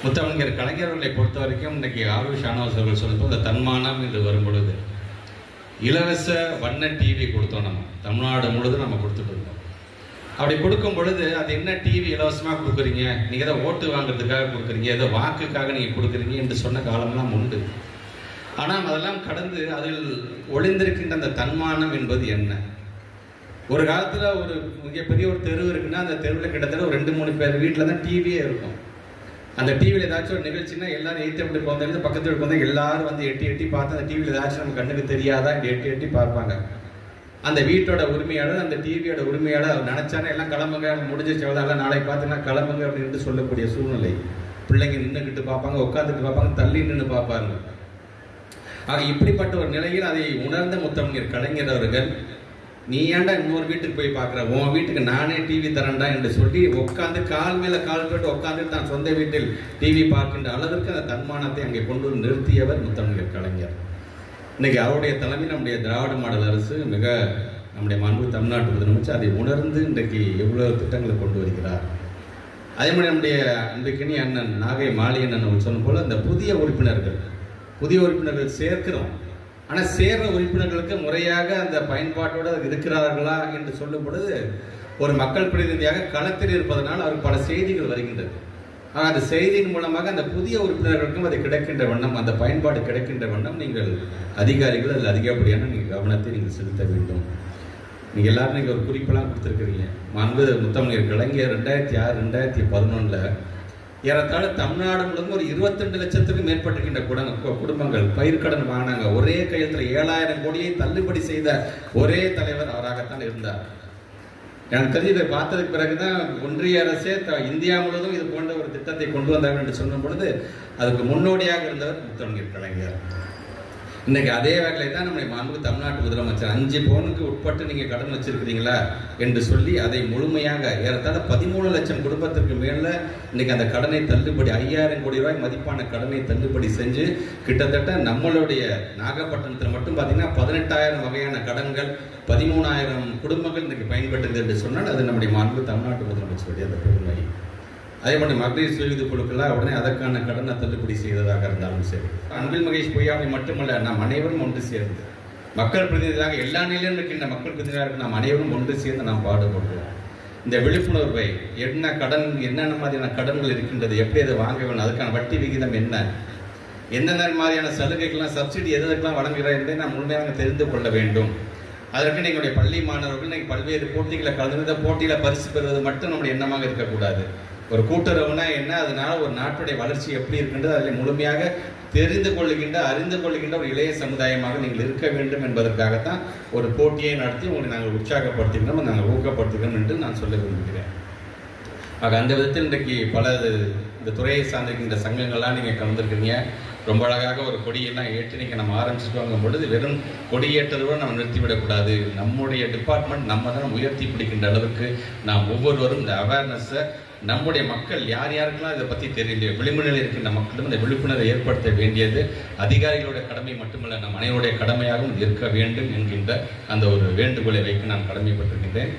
முத்தமிழர் கலைஞர்களை பொறுத்த வரைக்கும் இன்றைக்கி ஆர்வி ஷானவாஸ் அவர்கள் சொல்லும்போது இந்த தன்மானம் என்று வரும் பொழுது இலவச வண்ண டிவி கொடுத்தோம். நம்ம தமிழ்நாடு முழுதும் நம்ம கொடுத்துட்டு இருக்கோம். அப்படி கொடுக்கும் பொழுது அது என்ன டிவி இலவசமாக கொடுக்குறீங்க, நீங்கள் ஏதோ ஓட்டு வாங்குறதுக்காக கொடுக்குறீங்க, ஏதோ வாக்குக்காக நீங்கள் கொடுக்குறீங்க என்று சொன்ன காலம்லாம் உண்டு. ஆனால் அதெல்லாம் கடந்து அதில் ஒளிந்திருக்கின்ற அந்த தன்மானம் என்பது என்ன? ஒரு காலத்தில் ஒரு மிகப்பெரிய ஒரு தெரு இருக்குன்னா அந்த தெருவில் கிட்டத்தட்ட ஒரு 2-3 பேர் வீட்டில் தான் டிவியே இருக்கும். அந்த டிவியில் ஏதாச்சும் ஒரு நிகழ்ச்சினா எல்லாரும் எய்த்து அப்படி போகிறது பக்கத்து வீட்டுக்கு வந்து எல்லாரும் வந்து எட்டி எட்டி பார்த்து அந்த டிவியில் ஏதாச்சும் நம்ம கண்ணுக்கு தெரியாதா இப்படி எட்டி எட்டி பார்ப்பாங்க. அந்த வீட்டோட உரிமையாளர், அந்த டிவியோட உரிமையாளர் அவர் நினைச்சானே எல்லாம் கிளம்புங்க, முடிஞ்சிச்சு எல்லாம் நாளைக்கு பார்த்துன்னா கிளம்புங்க அப்படின்ட்டு சொல்லக்கூடிய சூழ்நிலை. பிள்ளைங்க நின்றுக்கிட்டு பார்ப்பாங்க, உட்காந்துட்டு பார்ப்பாங்க, தள்ளி நின்று பார்ப்பாங்க. ஆக இப்படிப்பட்ட ஒரு நிலையில் அதை உணர்ந்த முத்தமிழர் கலைஞர் அவர்கள், நீ ஏன்டா இன்னொரு வீட்டுக்கு போய் பார்க்குற, உன் வீட்டுக்கு நானே டிவி தரேன்டா என்று சொல்லி உட்காந்து கால் மேலே கால் போட்டு உட்காந்துட்டு தான் சொந்த வீட்டில் டிவி பார்க்கின்ற அளவிற்கு அந்த தன்மானத்தை அங்கே கொண்டு வந்து நிறுத்தியவர் முத்தமிழர் கலைஞர். இன்னைக்கு அவருடைய தலைமையில் நம்முடைய திராவிட மாடல் அரசு மிக நம்முடைய மாண்பு தமிழ்நாட்டு முதலமைச்சர் அதை உணர்ந்து இன்றைக்கு எவ்வளவு திட்டங்களை கொண்டு வருகிறார். அதே மாதிரி நம்முடைய அன்றைக்கினி அண்ணன் நாகை மாலி அண்ணன் சொன்ன போல இந்த புதிய உறுப்பினர்கள் சேர்க்கிறோம். ஆனால் சேர்ற உறுப்பினர்களுக்கு முறையாக அந்த பயன்பாட்டோடு இருக்கிறார்களா என்று சொல்லும் பொழுது ஒரு மக்கள் பிரதிநிதியாக களத்தில் இருப்பதனால் அவருக்கு பல செய்திகள் வருகின்றது. அந்த செய்தியின் மூலமாக அந்த புதிய உறுப்பினர்களுக்கும் அது கிடைக்கின்ற வண்ணம், அந்த பயன்பாடு கிடைக்கின்ற வண்ணம் நீங்கள் அதிகாரிகள் அதில் அதிகப்படியான நீங்கள் கவனத்தை நீங்கள் செலுத்த வேண்டும். நீங்கள் எல்லாரும் நீங்கள் ஒரு குறிப்பெல்லாம் கொடுத்துருக்கிறீங்க. மாண்பு முத்தமிழர் கலைஞர் 2006-2011 ஏறத்தாழ தமிழ்நாடு முழுவதும் ஒரு 22 லட்சத்துக்கும் மேற்பட்டிருக்கின்ற குடும்பங்கள் பயிர்க்கடன் வாங்கினாங்க. ஒரே கையெழுத்தில் 7000 கோடியை தள்ளுபடி செய்த ஒரே தலைவர் அவராகத்தான் இருந்தார். எனக்கு தெரிஞ்சு இதை பார்த்ததுக்கு பிறகுதான் ஒன்றிய அரசே இந்தியா முழுவதும் இது போன்ற ஒரு திட்டத்தை கொண்டு வந்தாங்க என்று சொன்ன பொழுது அதுக்கு முன்னோடியாக இருந்தவர் முத்தமிழர் கலைஞர். இன்னைக்கு அதே வேலையை தான் நம்முடைய மாண்பு தமிழ்நாட்டு முதலமைச்சர் 5 பவுனுக்கு உட்பட்டு நீங்க கடன் வச்சிருக்கிறீங்களா என்று சொல்லி அதை முழுமையாக ஏறத்தாழ 13 லட்சம் குடும்பத்திற்கு மேல இன்னைக்கு அந்த கடனை தள்ளுபடி 5000 கோடி ரூபாய் மதிப்பான கடனை தள்ளுபடி செஞ்சு கிட்டத்தட்ட நம்மளுடைய நாகப்பட்டினத்தில் மட்டும் பார்த்தீங்கன்னா 18,000 வகையான கடன்கள் 13,000 குடும்பங்கள் இன்னைக்கு பயன்படுது என்று சொன்னால் அது நம்முடைய மாண்பு தமிழ்நாட்டு முதலமைச்சருடைய அந்த பெருமை. அதே மாதிரி மகளிர் சுயஉதவி குழுக்கெல்லாம் உடனே அதற்கான கடனை தள்ளுபடி செய்ததாக இருந்தாலும் சரி. அன்பில் மகேஷ் பொய்யாமை மட்டுமல்ல, நாம் அனைவரும் ஒன்று சேர்ந்து மக்கள் பிரதிநிதியாக எல்லா நிலையிலும் இருக்கின்ற மக்கள் பிரதிநிதியாக நாம் அனைவரும் ஒன்று சேர்ந்து நாம் பாடுபடுவோம். இந்த விழிப்புணர்வை என்னென்ன மாதிரியான கடன்கள் இருக்கின்றது, எப்படி அதை வாங்க வேண்டும், அதுக்கான வட்டி விகிதம் என்ன, எந்தெந்த மாதிரியான சலுகைகள்லாம் சப்சிடி எதற்கெல்லாம் வழங்குகிறார் என்பதை நாம் முழுமையாக தெரிந்து கொள்ள வேண்டும். அதற்கு எங்களுடைய பள்ளி மாணவர்கள் இன்னைக்கு பல்வேறு போட்டிகளை கலந்து போட்டியில் பரிசு பெறுவது மட்டும் நம்முடைய எண்ணமாக இருக்கக்கூடாது. ஒரு கூட்டுறவுனா என்ன, அதனால ஒரு நாட்டுடைய வளர்ச்சி எப்படி இருக்கின்றது அதில் முழுமையாக அறிந்து கொள்ளுகின்ற ஒரு இளைய சமுதாயமாக நீங்கள் இருக்க வேண்டும் என்பதற்காகத்தான் ஒரு போட்டியை நடத்தி உங்களை நாங்கள் உற்சாகப்படுத்துகிறோம், நாங்கள் ஊக்கப்படுத்துகிறோம் என்று நான் சொல்ல விரும்புகிறேன். ஆக அந்த விதத்தில் இன்றைக்கு பல இந்த துறையை சார்ந்திருக்கின்ற சங்கங்கள்லாம் நீங்கள் கலந்துருக்கிறீங்க. ரொம்ப அழகாக ஒரு கொடியெல்லாம் ஏற்றி நீங்கள் நம்ம ஆரம்பிச்சுக்கோங்கும் பொழுது வெறும் கொடியேற்றதோடு நம்ம நிறுத்திவிடக்கூடாது. நம்முடைய டிபார்ட்மெண்ட் நம்ம தான் உயர்த்தி பிடிக்கின்ற அளவுக்கு நாம் ஒவ்வொருவரும் இந்த அவேர்னஸை நம்முடைய மக்கள் யார் யாருக்கெல்லாம் இதை பற்றி தெரியலையோ விளிம்புநிலை இருக்கின்ற மக்களும் இந்த விழிப்புணர்வை ஏற்படுத்த வேண்டியது அதிகாரிகளுடைய கடமை மட்டுமல்ல, நம் அனைவருடைய கடமையாகவும் இருக்க வேண்டும் என்கின்ற அந்த ஒரு வேண்டுகோளை வைக்க நான் கடமைப்பட்டிருக்கின்றேன்.